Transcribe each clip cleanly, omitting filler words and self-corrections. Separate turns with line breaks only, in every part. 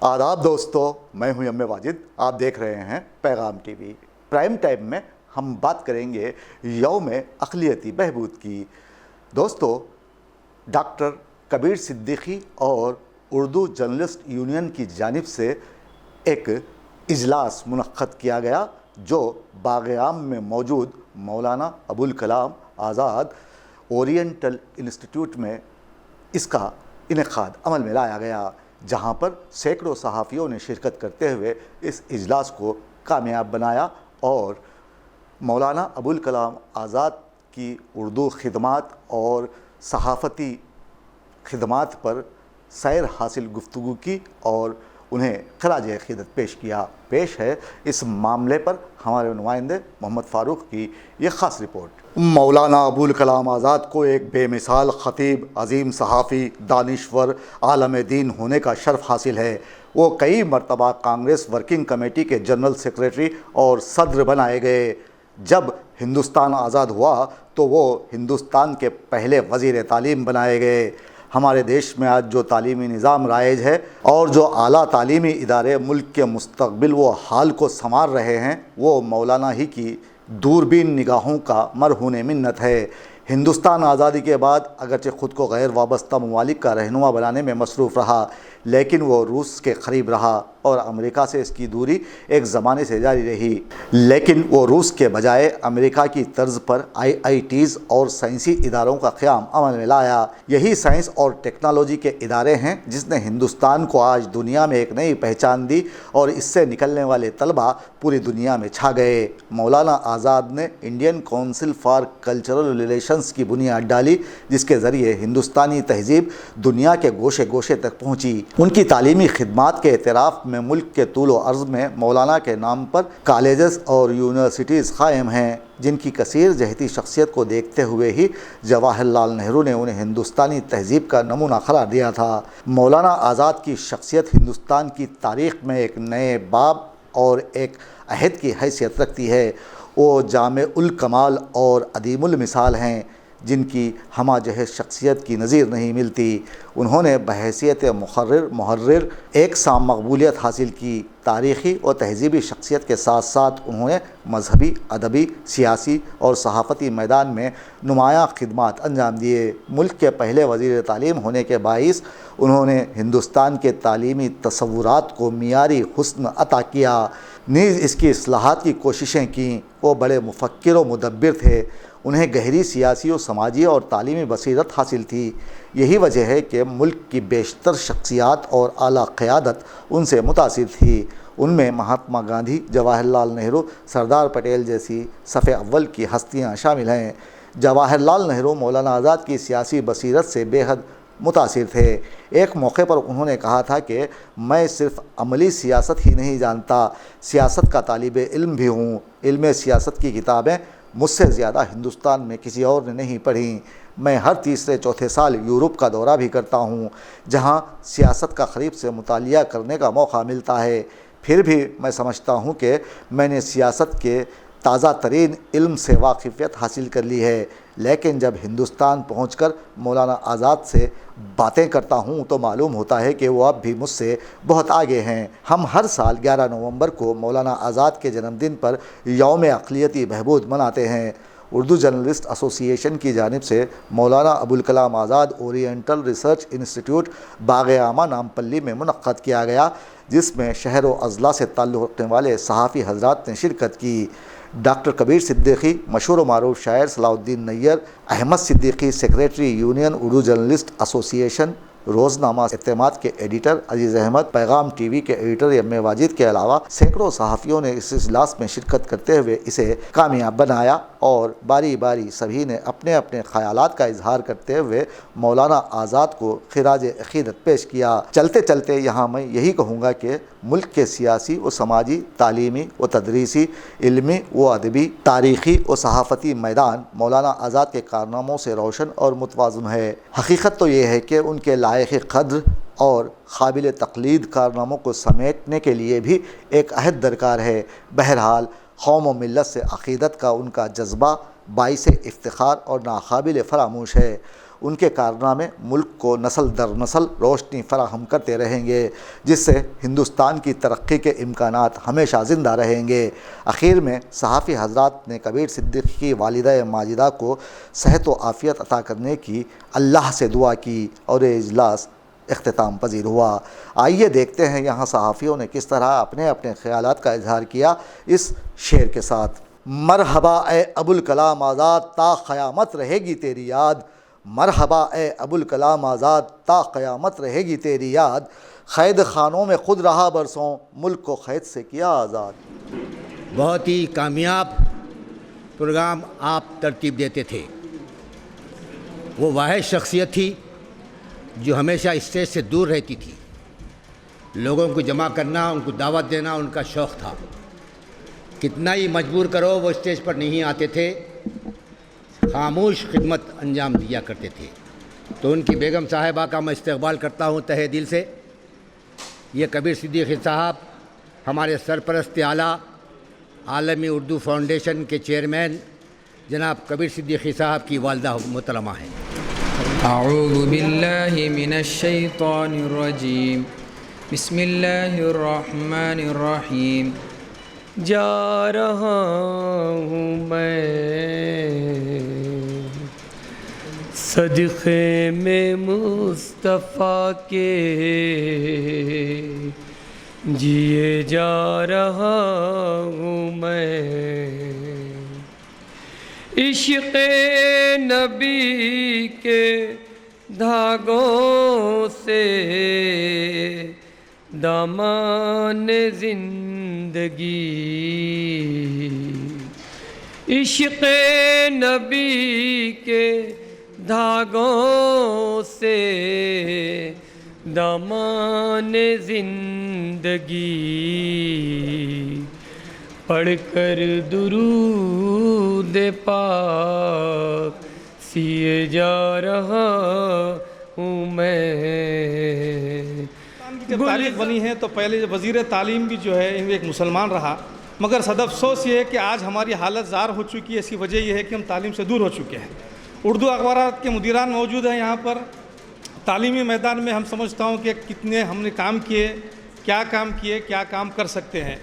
آداب دوستو، میں ہوں ایم واجد. آپ دیکھ رہے ہیں پیغام ٹی وی. پرائم ٹائم میں ہم بات کریں گے یوم اقلیتی بہبود کی. دوستو، ڈاکٹر کبیر صدیقی اور اردو جرنلسٹ یونین کی جانب سے ایک اجلاس منعقد کیا گیا جو باغ عام میں موجود مولانا ابوالکلام آزاد اورینٹل انسٹیٹیوٹ میں اس کا انعقاد عمل میں لایا گیا، جہاں پر سینکڑوں صحافیوں نے شرکت کرتے ہوئے اس اجلاس کو کامیاب بنایا اور مولانا ابوالکلام آزاد کی اردو خدمات اور صحافتی خدمات پر سیر حاصل گفتگو کی اور انہیں خراج عقیدت پیش کیا. پیش ہے اس معاملے پر ہمارے نمائندے محمد فاروق کی یہ خاص رپورٹ. مولانا ابوالکلام آزاد کو ایک بے مثال خطیب، عظیم صحافی، دانشور، عالم دین ہونے کا شرف حاصل ہے. وہ کئی مرتبہ کانگریس ورکنگ کمیٹی کے جنرل سیکریٹری اور صدر بنائے گئے. جب ہندوستان آزاد ہوا تو وہ ہندوستان کے پہلے وزیر تعلیم بنائے گئے. ہمارے دیش میں آج جو تعلیمی نظام رائج ہے اور جو اعلیٰ تعلیمی ادارے ملک کے مستقبل و حال کو سنوار رہے ہیں، وہ مولانا ہی کی دوربین نگاہوں کا مرہون منت ہے. ہندوستان آزادی کے بعد اگرچہ خود کو غیر وابستہ ممالک کا رہنما بنانے میں مصروف رہا، لیکن وہ روس کے قریب رہا اور امریکہ سے اس کی دوری ایک زمانے سے جاری رہی. لیکن وہ روس کے بجائے امریکہ کی طرز پر IITs اور سائنسی اداروں کا قیام عمل میں لایا. یہی سائنس اور ٹیکنالوجی کے ادارے ہیں جس نے ہندوستان کو آج دنیا میں ایک نئی پہچان دی اور اس سے نکلنے والے طلباء پوری دنیا میں چھا گئے. مولانا آزاد نے Indian council for cultural relations کی بنیاد ڈالی، جس کے ذریعے ہندوستانی تہذیب دنیا کے گوشے گوشے تک پہنچی. ان کی تعلیمی خدمات کے اعتراف میں ملک کے طول و عرض میں مولانا کے نام پر کالجز اور یونیورسٹیز قائم ہیں، جن کی کثیر جہتی شخصیت کو دیکھتے ہوئے ہی جواہر لال نہرو نے انہیں ہندوستانی تہذیب کا نمونہ قرار دیا تھا. مولانا آزاد کی شخصیت ہندوستان کی تاریخ میں ایک نئے باب اور ایک عہد کی حیثیت رکھتی ہے. وہ جامع الکمال اور عدیم المثال ہیں، جن کی ہمہ جہت شخصیت کی نظیر نہیں ملتی. انہوں نے بحیثیت محرر ایک سام مقبولیت حاصل کی. تاریخی اور تہذیبی شخصیت کے ساتھ ساتھ انہوں نے مذہبی، ادبی، سیاسی اور صحافتی میدان میں نمایاں خدمات انجام دیے. ملک کے پہلے وزیر تعلیم ہونے کے باعث انہوں نے ہندوستان کے تعلیمی تصورات کو معیاری حسن عطا کیا، نیز اس کی اصلاحات کی کوششیں کیں. وہ بڑے مفکر و مدبر تھے. انہیں گہری سیاسی و سماجی اور تعلیمی بصیرت حاصل تھی. یہی وجہ ہے کہ ملک کی بیشتر شخصیات اور اعلیٰ قیادت ان سے متاثر تھی. ان میں مہاتما گاندھی، جواہر لال نہرو، سردار پٹیل جیسی صف اول کی ہستیاں شامل ہیں. جواہر لال نہرو مولانا آزاد کی سیاسی بصیرت سے بے حد متاثر تھے. ایک موقع پر انہوں نے کہا تھا کہ میں صرف عملی سیاست ہی نہیں جانتا، سیاست کا طالب علم بھی ہوں. علم سیاست کی کتابیں مجھ سے زیادہ ہندوستان میں کسی اور نے نہیں پڑھیں. میں ہر تیسرے چوتھے سال یورپ کا دورہ بھی کرتا ہوں، جہاں سیاست کا قریب سے مطالعہ کرنے کا موقع ملتا ہے. پھر بھی میں سمجھتا ہوں کہ میں نے سیاست کے تازہ ترین علم سے واقفیت حاصل کر لی ہے. لیکن جب ہندوستان پہنچ کر مولانا آزاد سے باتیں کرتا ہوں تو معلوم ہوتا ہے کہ وہ اب بھی مجھ سے بہت آگے ہیں. ہم ہر سال 11 نومبر کو مولانا آزاد کے جنم دن پر یوم اقلیتی بہبود مناتے ہیں. اردو جرنلسٹ ایسوسی ایشن کی جانب سے Maulana Abul Kalam Azad oriental research institute باغ عامہ نامپلی میں منعقد کیا گیا، جس میں شہر و اضلاع سے تعلق رکھنے والے صحافی حضرات نے شرکت کی. ڈاکٹر کبیر صدیقی، مشہور و معروف شاعر Salahuddin Nayyar, Ahmed Siddiqui, secretary union Urdu journalist association, روزنامہ اعتماد کے ایڈیٹر عزیز احمد، پیغام ٹی وی کے ایڈیٹر ایم واجد کے علاوہ سینکڑوں صحافیوں نے اس اجلاس میں شرکت کرتے ہوئے اسے کامیاب بنایا اور باری باری سبھی نے اپنے اپنے خیالات کا اظہار کرتے ہوئے مولانا آزاد کو خراج عقیدت پیش کیا. چلتے چلتے یہاں میں یہی کہوں گا کہ ملک کے سیاسی و سماجی، تعلیمی و تدریسی، علمی و ادبی، تاریخی و صحافتی میدان مولانا آزاد کے کارناموں سے روشن اور متوازن ہے. حقیقت تو یہ ہے کہ ان کے لائق قدر اور قابل تقلید کارناموں کو سمیٹنے کے لیے بھی ایک عہد درکار ہے. بہرحال قوم و ملت سے عقیدت کا ان کا جذبہ باعث افتخار اور ناقابل فراموش ہے. ان کے کارنامے ملک کو نسل در نسل روشنی فراہم کرتے رہیں گے، جس سے ہندوستان کی ترقی کے امکانات ہمیشہ زندہ رہیں گے۔ آخر میں صحافی حضرات نے کبیر صدیقی کی والدہ ماجدہ کو صحت و عافیت عطا کرنے کی اللہ سے دعا کی اور یہ اجلاس اختتام پذیر ہوا۔ آئیے دیکھتے ہیں یہاں صحافیوں نے کس طرح اپنے اپنے خیالات کا اظہار کیا اس شعر کے ساتھ۔ مرحبا اے ابوالکلام آزاد، تا قیامت رہے گی تیری یاد، مرحبا اے ابوالکلام آزاد، تا قیامت رہے گی تیری یاد، قید خانوں میں خود رہا برسوں، ملک کو قید سے کیا آزاد۔
بہت ہی کامیاب پروگرام آپ ترتیب دیتے تھے۔ وہ واحد شخصیت تھی جو ہمیشہ اسٹیج سے دور رہتی تھی۔ لوگوں کو جمع کرنا، ان کو دعوت دینا ان کا شوق تھا۔ کتنا ہی مجبور کرو وہ اسٹیج پر نہیں آتے تھے، خاموش خدمت انجام دیا کرتے تھے۔ تو ان کی بیگم صاحبہ کا میں استقبال کرتا ہوں تہہ دل سے۔ یہ کبیر صدیقی صاحب ہمارے سرپرست اعلیٰ عالمی اردو فاؤنڈیشن کے چیئرمین جناب کبیر صدیقی صاحب کی والدہ محترمہ ہیں۔
اعوذ باللہ من الشیطان الرجیم، بسم اللہ الرحمن الرحیم۔ جا رہا ہوں میں صدقے میں مصطفیٰ کے، جیے جا رہا ہوں میں عشق نبی کے دھاگوں سے، دامان زندگی عشق نبی کے دھاگوں سے، دامان زندگی پڑھ کر درود پاک سیے جا رہا ہوں میں۔
جب تاریخ بنی ہے تو پہلے وزیر تعلیم بھی جو ہے ایک مسلمان رہا، مگر صد افسوس یہ ہے کہ آج ہماری حالت زار ہو چکی ہے۔ اس کی وجہ یہ ہے کہ ہم تعلیم سے دور ہو چکے ہیں۔ اردو اخبارات کے مدیران موجود ہیں یہاں پر۔ تعلیمی میدان میں ہم سمجھتا ہوں کہ کتنے ہم نے کام کیے، کیا کام کر سکتے ہیں۔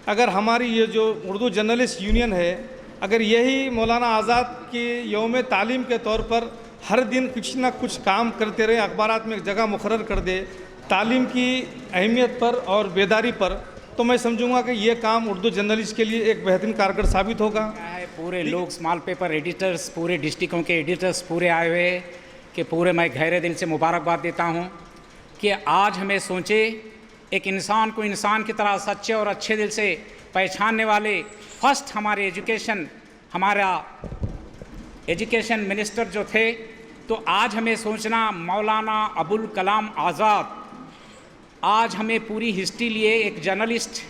اگر ہماری یہ جو اردو جرنلسٹ یونین ہے، اگر یہی مولانا آزاد کی یوم تعلیم کے طور پر ہر دن کچھ نہ کچھ کام کرتے رہے، اخبارات میں ایک جگہ مقرر کر دے تعلیم کی اہمیت پر اور بیداری پر، تو میں سمجھوں گا کہ یہ کام اردو جرنلسٹ کے لیے ایک بہترین کارگر ثابت ہوگا۔
پورے لوگ اسمال پیپر ایڈیٹرز، پورے ڈسٹرکوں کے ایڈیٹرز پورے آئے ہوئے کہ پورے میں گہرے دل سے مبارکباد دیتا ہوں کہ آج ہمیں سوچے ایک انسان کو انسان کی طرح سچے اور اچھے دل سے پہچاننے والے فرسٹ ہمارے ہمارا ایجوکیشن منسٹر جو تھے، تو آج ہمیں سوچنا مولانا ابوالکلام آزاد آج ہمیں پوری ہسٹری لیے ایک جرنلسٹ،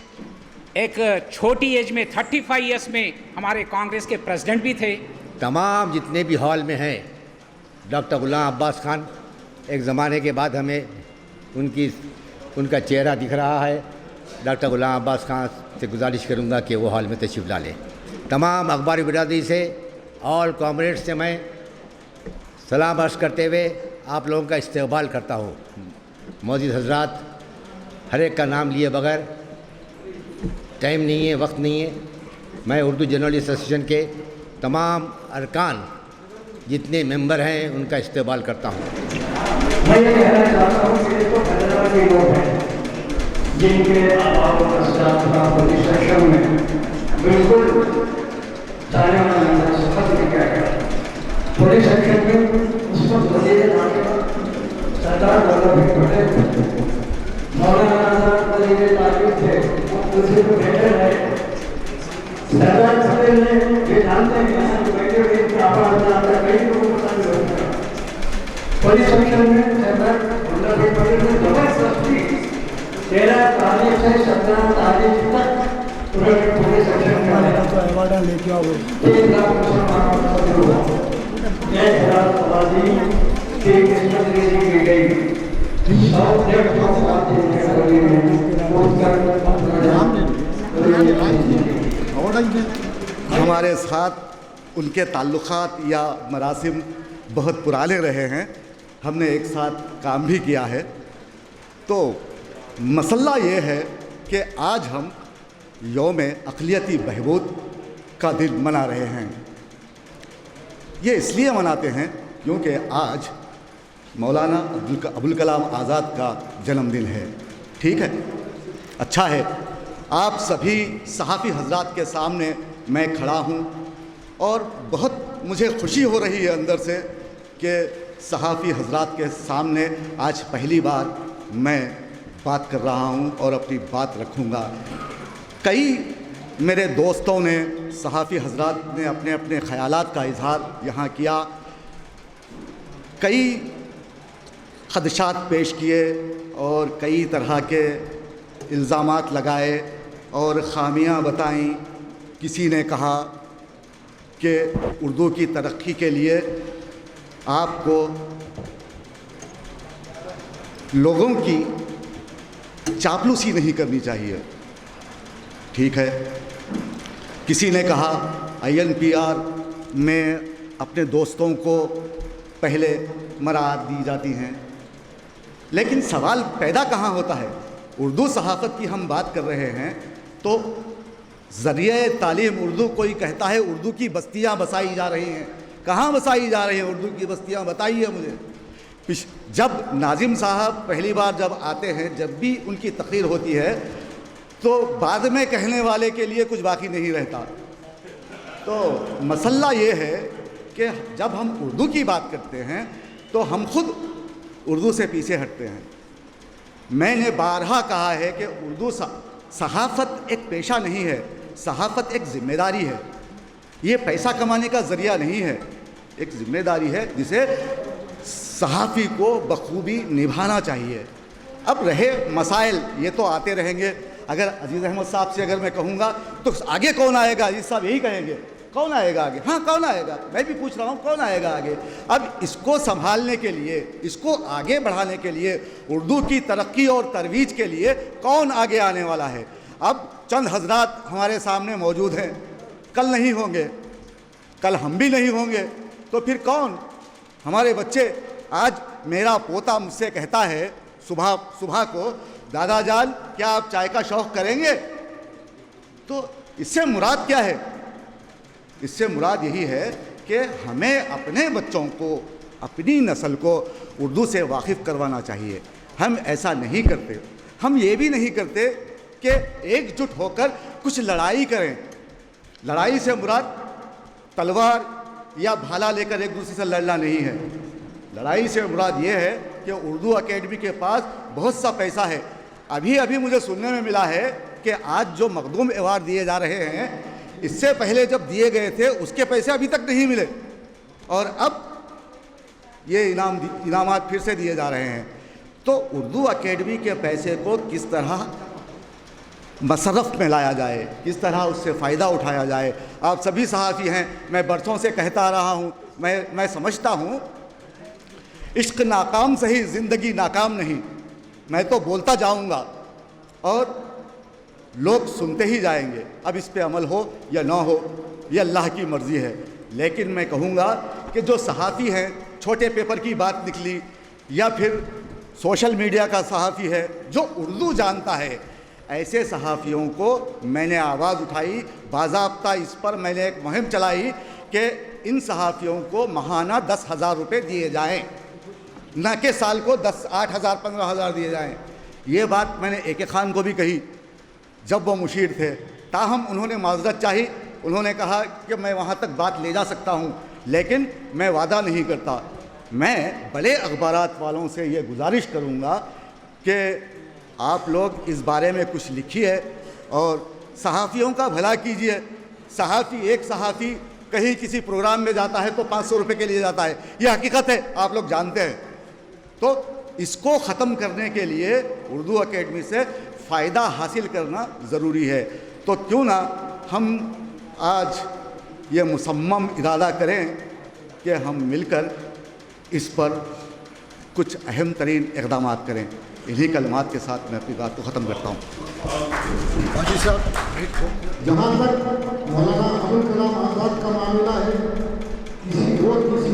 ایک چھوٹی ایج میں 35 ایئرس میں ہمارے کانگریس کے پریزیڈنٹ بھی تھے۔
تمام جتنے بھی ہال میں ہیں ڈاکٹر غلام عباس خان، ایک زمانے کے بعد ہمیں ان کا چہرہ دکھ رہا ہے۔ ڈاکٹر غلام عباس خان سے گزارش کروں گا کہ وہ ہال میں تشریف لا لیں۔ تمام اخباری برادری سے، آل کامریڈ سے میں سلام عرض کرتے ہوئے آپ لوگوں کا استقبال کرتا ہوں۔ معزز حضرات، ہر ایک کا نام لیے بغیر ٹائم نہیں ہے، وقت نہیں ہے۔ میں اردو جرنلسٹ ایسوسیشن کے تمام ارکان جتنے ممبر ہیں ان کا استقبال کرتا ہوں۔
میں یہ کہنا چاہتا ہوں کہ تو حیدرآباد کے لوگ ہیں جن کے آباد و اجداد پولیس سیکشن میں بالکل جانے والا سفر نہیں کیا گیا۔ پولیس سیکشن میں اس وقت وزیر اعظم سردار ولبھ بھائی پٹیل مولانا آزاد وزیر تعلیم تھے، دوسرے کو بہتر ہے۔ سردار پٹیل نے یہ جانتے ہیں کہ ہم بیٹھے ہوئے کہ آباد آتا کئی لوگوں کو ساتھ ہوتا ہے۔ پولیس سیکشن میں سردار ولبھ بھائی پٹیل نے زبردستی 13 تاریخ سے 17 تاریخ تک پورے پولیس سیکشن میں ایوارڈ لے کے آؤ 3 لاکھ مسلمانوں کو ہوا۔ یہ خراب آبادی کی قسمت ریزی کی گئی۔
ہمارے ساتھ ان کے تعلقات یا مراسم بہت پرانے رہے ہیں, ہم نے ایک ساتھ کام بھی کیا ہے. تو مسئلہ یہ ہے کہ آج ہم یوم اقلیتی بہبود کا دن منا رہے ہیں. یہ اس لیے مناتے ہیں کیونکہ آج مولانا ابوالکلام آزاد کا جنم دن ہے. ٹھیک ہے, اچھا ہے. آپ سبھی صحافی حضرات کے سامنے میں کھڑا ہوں اور بہت مجھے خوشی ہو رہی ہے اندر سے کہ صحافی حضرات کے سامنے آج پہلی بار میں بات کر رہا ہوں اور اپنی بات رکھوں گا. کئی میرے دوستوں نے, صحافی حضرات نے اپنے اپنے خیالات کا اظہار یہاں کیا, کئی خدشات پیش کیے اور کئی طرح کے الزامات لگائے اور خامیاں بتائیں. کسی نے کہا کہ اردو کی ترقی کے لیے آپ کو لوگوں کی چاپلوسی نہیں کرنی چاہیے. ٹھیک ہے. کسی نے کہا INPR میں اپنے دوستوں کو پہلے مراعات دی جاتی ہیں. لیکن سوال پیدا کہاں ہوتا ہے؟ اردو صحافت کی ہم بات کر رہے ہیں تو ذریعہ تعلیم اردو, کوئی کہتا ہے اردو کی بستیاں بسائی جا رہی ہیں. کہاں بسائی جا رہی ہیں اردو کی بستیاں؟ بتائیے مجھے. جب ناظم صاحب پہلی بار جب آتے ہیں, جب بھی ان کی تقریر ہوتی ہے تو بعد میں کہنے والے کے لیے کچھ باقی نہیں رہتا. تو مسئلہ یہ ہے کہ جب ہم اردو کی بات کرتے ہیں تو ہم خود اردو سے پیچھے ہٹتے ہیں. میں نے بارہا کہا ہے کہ اردو صحافت ایک پیشہ نہیں ہے, صحافت ایک ذمہ داری ہے. یہ پیسہ کمانے کا ذریعہ نہیں ہے, ایک ذمہ داری ہے جسے صحافی کو بخوبی نبھانا چاہیے. اب رہے مسائل, یہ تو آتے رہیں گے. اگر عزیز احمد صاحب سے اگر میں کہوں گا تو آگے کون آئے گا؟ عزیز صاحب یہی کہیں گے, کون آئے گا آگے؟ ہاں کون آئے گا؟ میں بھی پوچھ رہا ہوں کون آئے گا آگے؟ اب اس کو سنبھالنے کے لیے, اس کو آگے بڑھانے کے لیے, اردو کی ترقی اور ترویج کے لیے کون آگے آنے والا ہے؟ اب چند حضرات ہمارے سامنے موجود ہیں, کل نہیں ہوں گے, کل ہم بھی نہیں ہوں گے, تو پھر کون؟ ہمارے بچے. آج میرا پوتا مجھ سے کہتا ہے صبح کو, دادا جان کیا آپ چائے کا شوق کریں گے؟ تو اس سے مراد کیا ہے؟ اس سے مراد یہی ہے کہ ہمیں اپنے بچوں کو, اپنی نسل کو اردو سے واقف کروانا چاہیے. ہم ایسا نہیں کرتے. ہم یہ بھی نہیں کرتے کہ ایک جٹ ہو کر کچھ لڑائی کریں. لڑائی سے مراد تلوار یا بھالا لے کر ایک دوسرے سے لڑنا نہیں ہے. لڑائی سے مراد یہ ہے کہ اردو اکیڈمی کے پاس بہت سا پیسہ ہے. ابھی مجھے سننے میں ملا ہے کہ آج جو مخدوم ایوارڈ دیے جا رہے ہیں, اس سے پہلے جب دیے گئے تھے اس کے پیسے ابھی تک نہیں ملے, اور اب یہ انعامات پھر سے دیے جا رہے ہیں. تو اردو اکیڈمی کے پیسے کو کس طرح مصرف میں لایا جائے, کس طرح اس سے فائدہ اٹھایا جائے. آپ سبھی صحافی ہیں, میں برسوں سے کہتا رہا ہوں, میں سمجھتا ہوں عشق ناکام صحیح, زندگی ناکام نہیں. میں تو بولتا جاؤں گا اور لوگ سنتے ہی جائیں گے. اب اس پہ عمل ہو یا نہ ہو یہ اللہ کی مرضی ہے. لیکن میں کہوں گا کہ جو صحافی ہیں, چھوٹے پیپر کی بات نکلی یا پھر سوشل میڈیا کا صحافی ہے جو اردو جانتا ہے, ایسے صحافیوں کو میں نے آواز اٹھائی, باضابطہ اس پر میں نے ایک مہم چلائی کہ ان صحافیوں کو ماہانہ 10,000 روپے دیے جائیں, نہ کہ سال کو 8,000 15,000 دیے جائیں. یہ بات میں نے AK خان کو بھی کہی جب وہ مشیر تھے. تاہم انہوں نے معذرت چاہی. انہوں نے کہا کہ میں وہاں تک بات لے جا سکتا ہوں, لیکن میں وعدہ نہیں کرتا. میں بڑے اخبارات والوں سے یہ گزارش کروں گا کہ آپ لوگ اس بارے میں کچھ لکھیے اور صحافیوں کا بھلا کیجیے. ایک صحافی کہیں کسی پروگرام میں جاتا ہے تو 500 روپے کے لیے جاتا ہے, یہ حقیقت ہے, آپ لوگ جانتے ہیں. تو اس کو ختم کرنے کے لیے اردو اکیڈمی سے فائدہ حاصل کرنا ضروری ہے. تو کیوں نہ ہم آج یہ مصمم ارادہ کریں کہ ہم مل کر اس پر کچھ اہم ترین اقدامات کریں. انہی کلمات کے ساتھ میں اپنی بات کو ختم کرتا ہوں.
حاجی صاحب, جہاں تک مولانا ابوالکلام آزاد کا معاملہ ہے, کسی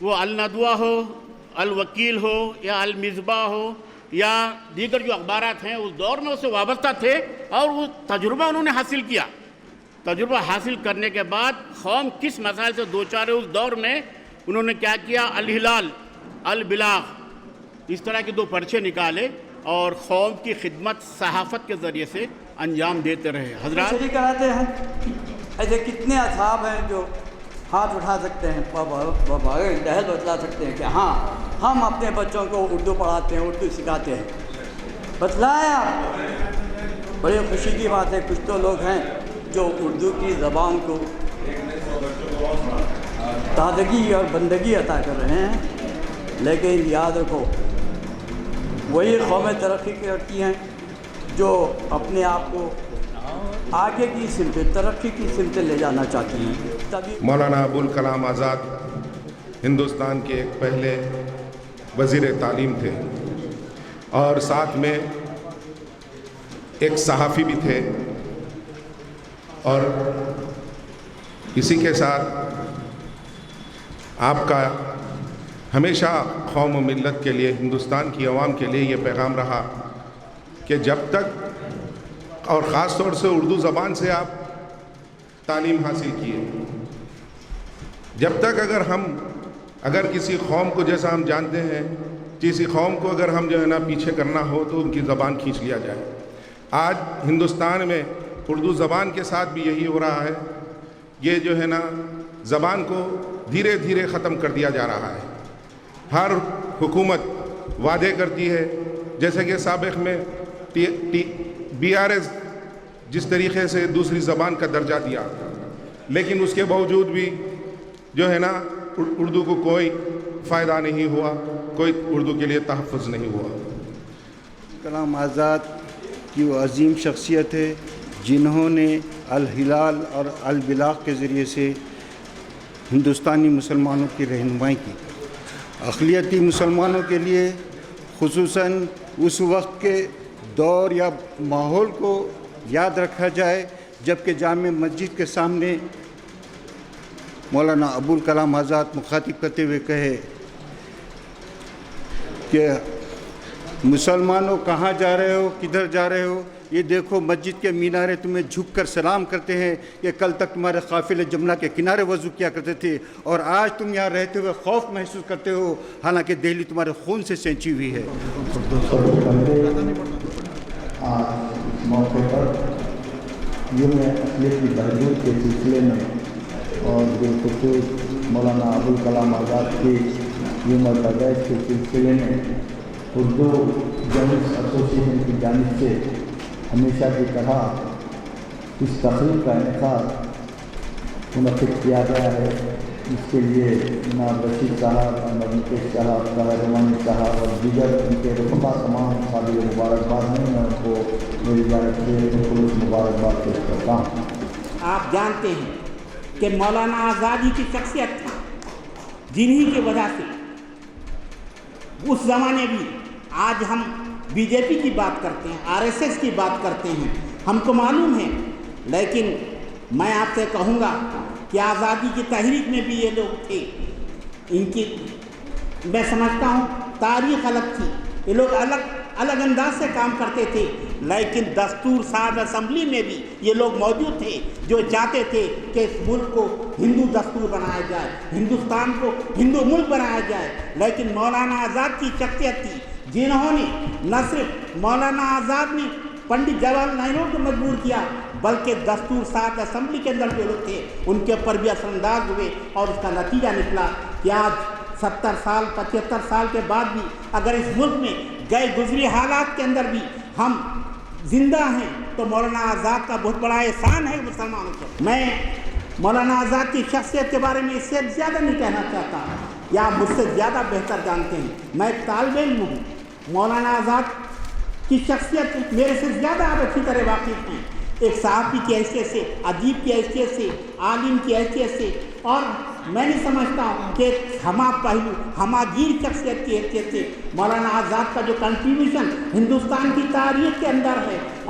وہ الندوہ ہو، الوکیل ہو یا المصباح ہو یا دیگر جو اخبارات ہیں اس دور میں اس سے وابستہ تھے اور وہ تجربہ انہوں نے حاصل کیا. تجربہ حاصل کرنے کے بعد قوم کس مسائل سے دوچار ہے اس دور میں انہوں نے کیا کیا؟ الہلال، البلاغ، اس طرح کے 2 پرچے نکالے اور قوم کی خدمت صحافت کے ذریعے سے انجام دیتے رہے. حضرات
شریک کراتے ہیں. ایسے کتنے اصحاب ہیں جو ہاتھ اٹھا سکتے ہیں، دہل بتلا سکتے ہیں کہ ہاں ہم اپنے بچوں کو اردو پڑھاتے ہیں، اردو سکھاتے ہیں؟ بتلایا. بڑی خوشی کی بات ہے کچھ تو لوگ ہیں جو اردو کی زبان کو تازگی اور بندگی عطا کر رہے ہیں. لیکن یاد رکھو وہی قومیں ترقی کرتی ہیں جو اپنے آپ کو آگے کی سمت، ترقی کی سمت لے جانا چاہتی ہیں. تبھی
مولانا ابوالکلام آزاد ہندوستان کے ایک پہلے وزیر تعلیم تھے اور ساتھ میں ایک صحافی بھی تھے، اور اسی کے ساتھ آپ کا ہمیشہ قوم و ملت کے لیے، ہندوستان کی عوام کے لیے یہ پیغام رہا کہ جب تک، اور خاص طور سے اردو زبان سے آپ تعلیم حاصل کیے، جب تک اگر کسی قوم کو، جیسا ہم جانتے ہیں، کسی قوم کو اگر ہم جو ہے نا پیچھے کرنا ہو تو ان کی زبان کھینچ لیا جائے. آج ہندوستان میں اردو زبان کے ساتھ بھی یہی ہو رہا ہے. یہ جو ہے نا زبان کو دھیرے دھیرے ختم کر دیا جا رہا ہے. ہر حکومت وعدے کرتی ہے، جیسے کہ سابق میں BRS جس طریقے سے دوسری زبان کا درجہ دیا، لیکن اس کے باوجود بھی جو ہے نا اردو کو کوئی فائدہ نہیں ہوا، کوئی اردو کے لیے تحفظ نہیں ہوا.
کلام آزاد کی وہ عظیم شخصیت ہے جنہوں نے الہلال اور البلاغ کے ذریعے سے ہندوستانی مسلمانوں کی رہنمائی کی. اقلیتی مسلمانوں کے لیے خصوصاً اس وقت کے دور یا ماحول کو یاد رکھا جائے جبکہ جامع مسجد کے سامنے مولانا ابوالکلام آزاد مخاطب کرتے ہوئے کہے کہ مسلمانوں کہاں جا رہے ہو، کدھر جا رہے ہو؟ یہ دیکھو مسجد کے مینارے تمہیں جھک کر سلام کرتے ہیں کہ کل تک تمہارے قافلے جمنا کے کنارے وضو کیا کرتے تھے اور آج تم یہاں رہتے ہوئے خوف محسوس کرتے ہو، حالانکہ دہلی تمہارے خون سے سینچی ہوئی ہے.
آج اس موقع پر یوم اقلیتی بہبود کے سلسلے میں اور بالخصوص مولانا ابوالکلام آزاد کی یوم پیدائش کے سلسلے میں اردو جرنلسٹ ایسوسیشن کی جانب سے ہمیشہ کی طرح اس تقریب کا انعقاد منعقد کیا گیا ہے. اس کے لیے جناب رشید صاحب، احمد مکیش صاحب، طاہر رحمانی صاحب اور دیگر ان کے رفقا تمام قابل مبارکباد ہیں. میں ان کو میری جانب سے ان کو مبارکباد پیش کرتا ہوں.
آپ جانتے ہیں کہ مولانا آزادی کی شخصیت تھی جنہی کی وجہ سے اس زمانے بھی، آج ہم BJP کی بات کرتے ہیں، RSS کی بات کرتے ہیں، ہم کو معلوم ہے، لیکن میں آپ سے کہوں گا کہ آزادی کی تحریک میں بھی یہ لوگ تھے. ان کی میں سمجھتا ہوں تاریخ الگ تھی، یہ لوگ الگ انداز سے کام کرتے تھے، لیکن دستور ساز اسمبلی میں بھی یہ لوگ موجود تھے جو چاہتے تھے کہ اس ملک کو ہندو دستور بنایا جائے، ہندوستان کو ہندو ملک بنایا جائے. لیکن مولانا آزاد کی شخصیت تھی جنہوں نے نہ صرف مولانا آزاد نے پنڈت جواہر لال نہرو کو مجبور کیا بلکہ دستور ساز اسمبلی کے اندر جو لوگ تھے ان کے اوپر بھی اثر انداز ہوئے اور اس کا نتیجہ نکلا کہ آج 70 سال 75 سال کے بعد بھی اگر اس ملک میں گئے گزری حالات کے اندر بھی ہم زندہ ہیں تو مولانا آزاد کا بہت بڑا احسان ہے مسلمانوں کو. میں مولانا آزاد کی شخصیت کے بارے میں اس سے زیادہ نہیں کہنا چاہتا، یا مجھ سے زیادہ بہتر جانتے ہیں. میں ایک طالب علم ہوں، مولانا آزاد کی شخصیت میرے سے زیادہ آپ اچھی طرح واقف ہیں. ایک صحافی کی حیثیت سے، ادیب کی حیثیت سے، عالم کی حیثیت سے، اور میں نہیں سمجھتا ہوں کہ ہما پہلو ہماگیر شخصیت کی حیثیت سے مولانا آزاد کا جو کنٹریبیوشن ہندوستان کی تاریخ کے اندر ہے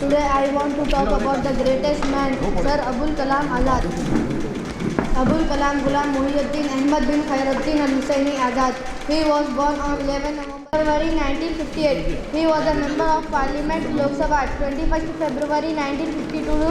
Today I want to talk about the greatest man, Sir Abul Kalam Azad. Abul Kalam Ghulam Muhyiddin Ahmad bin Khairuddin Al-Hussaini Azad. He was born on 11 November 1958. He was a member of Parliament Lok Sabha 21st February 1952 to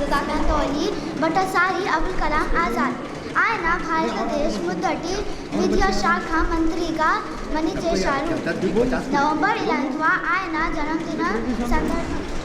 జజాకల్లాహి భట్టసారి Abul Kalam Azad ఆయన భారతదేశ మొదటి విద్యాశాఖ మంత్రిగా పనిచేశారు. November 11వ ఆయన జన్మదిన సందర్భంగా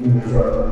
3,000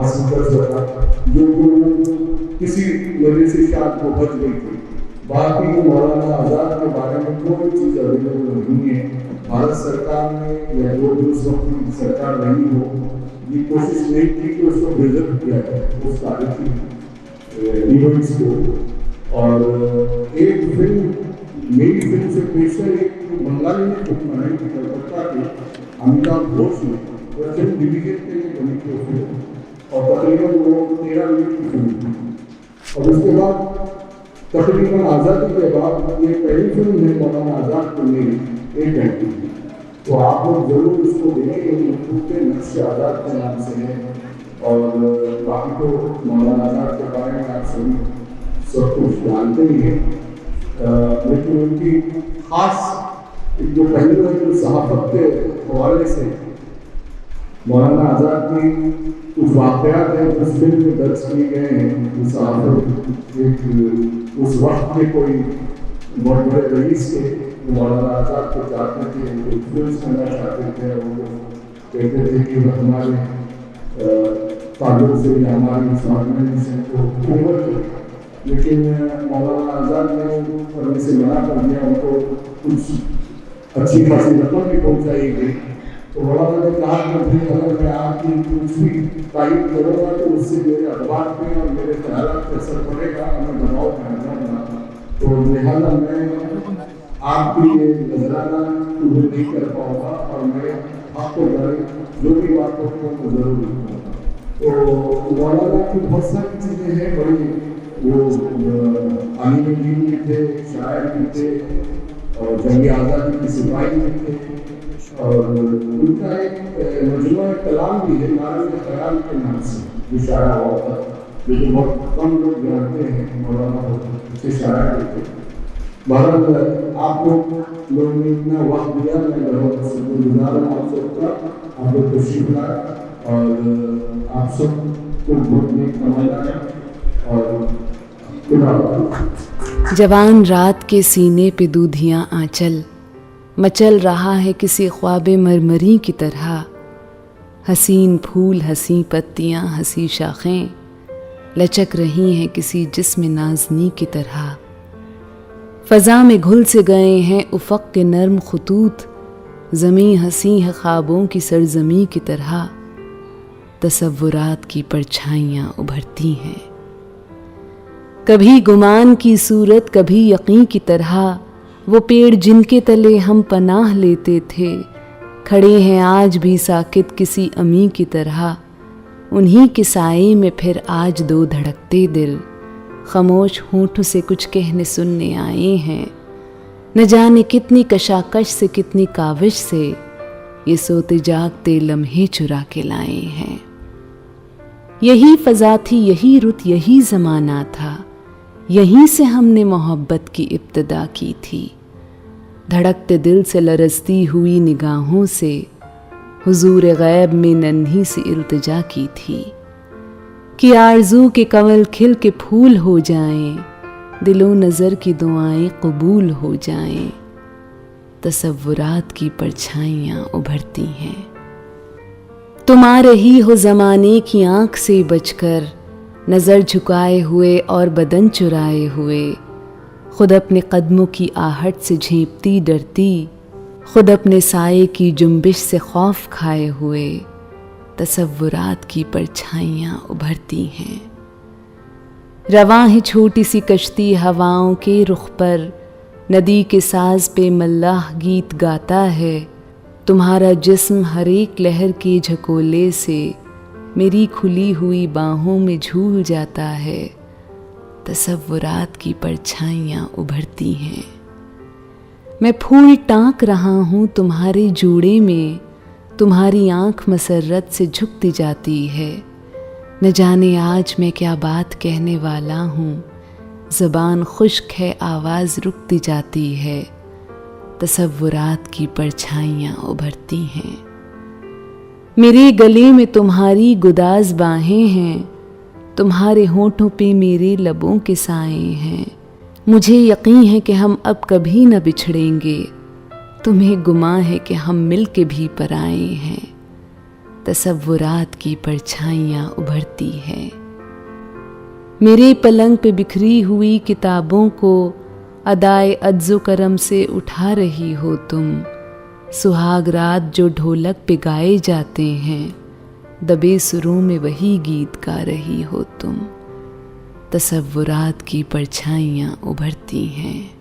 حاصل کر سکا جو کسی وجہ سے شاید وہ بچ گئی تھی. باقی مولانا آزاد کے بارے میں کوئی چیز اویلیبل نہیں ہے. بھارت سرکار نے یا جو بھی اس وقت کی سرکار رہی ہو یہ کوشش نہیں کی کہ اس کو پریزرو کیا جائے اس تاریخی ایونٹس کو. اور ایک فلم میری فلم سے پیشتر ایک بنگالی نے فلم بنائی تھی کلکتہ کے امیتابھ گھوش نے, وہ فلم ڈویژن کے لیے بنی تھی فلم اور تقریباً وہ 13 منٹ کی فلم تھی. اور اس کے بعد تقریباً آزادی کے بعد یہ پہلی فلم ہے مولانا آزاد کو میری ایک گھنٹے کی. تو آپ لوگ ضرور اس کو دیکھیں کہ مخلوق نقش آزاد کے نام سے ہے. اور باقی تو مولانا آزاد کے بارے میں آپ سب کچھ جانتے ہی ہیں, لیکن ان کی خاص جو پہلو ہے جو صحافت کے حوالے سے مولانا آزاد کی کچھ واقعات ہیں اس فلم میں درج کیے گئے ہیں. صحافت ایک اس وقت کے کوئی بہت بڑے رئیس کے مولانا آزاد کو چاہتے تھے, ان کو انفلوئنس کرنا چاہتے تھے, اور وہ کہتے تھے کہ ہمارے تعلق سے یا ہماری آرگنائزیشن کو حکومت کرے. لیکن مولانا آزاد نے کرنے سے منع کر دیا, ان کو کچھ اچھی خاصی رقم بھی پہنچائی گئی. تو مولانا نے کہا کہ اگر میں آپ کی کچھ بھی تائید کروں گا تو اس سے میرے اخبار پہ اور میرے خیالات پہ اثر پڑے گا, اور میں دباؤ پہنچاؤں گا. تو لہٰذا میں آپ کی یہ نظرانہ قبول نہیں کر پاؤں گا, اور میں آپ کو جو بھی بات کروں گا وہ ضرور لکھوں گا. تو مولانا کی بہت ساری چیزیں ہیں بڑی, وہ عالم دین بھی تھے, شاعر بھی تھے, اور جنگ آزادی کے سپاہی بھی تھے, اور ان کا ایک مجموعہ کلام بھی ہے نارے خیال کے نام سے جو شاعر ہوا تھا, لیکن بہت کم لوگ جانتے ہیں. مولانا بہت اچھے شاعر بھی تھے. بہرحال آپ لوگوں نے اتنا وقت دیا, میں بہت شکر گزار ہوں آپ سب کا. آپ لوگ تشریف لائے اور آپ سب کو بہت نیک تمنا ہے. اور
جوان رات کے سینے پہ دودھیاں آنچل مچل رہا ہے کسی خواب مرمری کی طرح. حسین پھول حسین پتیاں حسین شاخیں لچک رہی ہیں کسی جسم نازنی کی طرح. فضا میں گھل سے گئے ہیں افق کے نرم خطوط, زمیں ہنسی ہے خوابوں کی سرزمیں کی طرح. تصورات کی پرچھائیاں ابھرتی ہیں, کبھی گمان کی صورت کبھی یقین کی طرح. وہ پیڑ جن کے تلے ہم پناہ لیتے تھے کھڑے ہیں آج بھی ساکت کسی امی کی طرح. انہی کے سائے میں پھر آج دو دھڑکتے دل خاموش ہونٹوں سے کچھ کہنے سننے آئے ہیں. نہ جانے کتنی کشاکش سے کتنی کاوش سے یہ سوتے جاگتے لمحے چرا کے لائے ہیں. یہی فضا تھی, یہی رت, یہی زمانہ تھا, یہیں سے ہم نے محبت کی ابتدا کی تھی. دھڑکتے دل سے لرزتی ہوئی نگاہوں سے حضور غیب میں ننھی سی التجا کی تھی کہ آرزو کے کنول کھل کے پھول ہو جائیں, دل و نظر کی دعائیں قبول ہو جائیں. تصورات کی پرچھائیاں ابھرتی ہیں. تم آ رہی ہو زمانے کی آنکھ سے بچ کر, نظر جھکائے ہوئے اور بدن چرائے ہوئے, خود اپنے قدموں کی آہٹ سے جھیپتی ڈرتی, خود اپنے سائے کی جنبش سے خوف کھائے ہوئے. تصورات کی پرچھائیاں ابھرتی ہیں. رواں ہے چھوٹی سی کشتی ہواؤں کے رخ پر, ندی کے ساز پہ ملاح گیت گاتا ہے. تمہارا جسم ہر ایک لہر کے جھکولے سے میری کھلی ہوئی باہوں میں جھول جاتا ہے. تصورات کی پرچھائیاں ابھرتی ہیں. میں پھول ٹانک رہا ہوں تمہارے جوڑے میں, تمہاری آنکھ مسرت سے جھکتی جاتی ہے. نہ جانے آج میں کیا بات کہنے والا ہوں, زبان خشک ہے آواز رکتی جاتی ہے. تصورات کی پرچھائیاں ابھرتی ہیں. میرے گلے میں تمہاری گداز باہیں ہیں, تمہارے ہونٹوں پہ میرے لبوں کے سائے ہیں. مجھے یقین ہے کہ ہم اب کبھی نہ بچھڑیں گے, تمہیں گمان ہے کہ ہم مل کے بھی پرائے ہیں. تصورات کی پرچھائیاں ابھرتی ہیں. میرے پلنگ پہ بکھری ہوئی کتابوں کو ادائے عجز و کرم سے اٹھا رہی ہو تم. سہاگ رات جو ڈھولک پہ گائے جاتے ہیں دبے سروں میں وہی گیت گا رہی ہو تم. تصورات کی پرچھائیاں ابھرتی ہیں.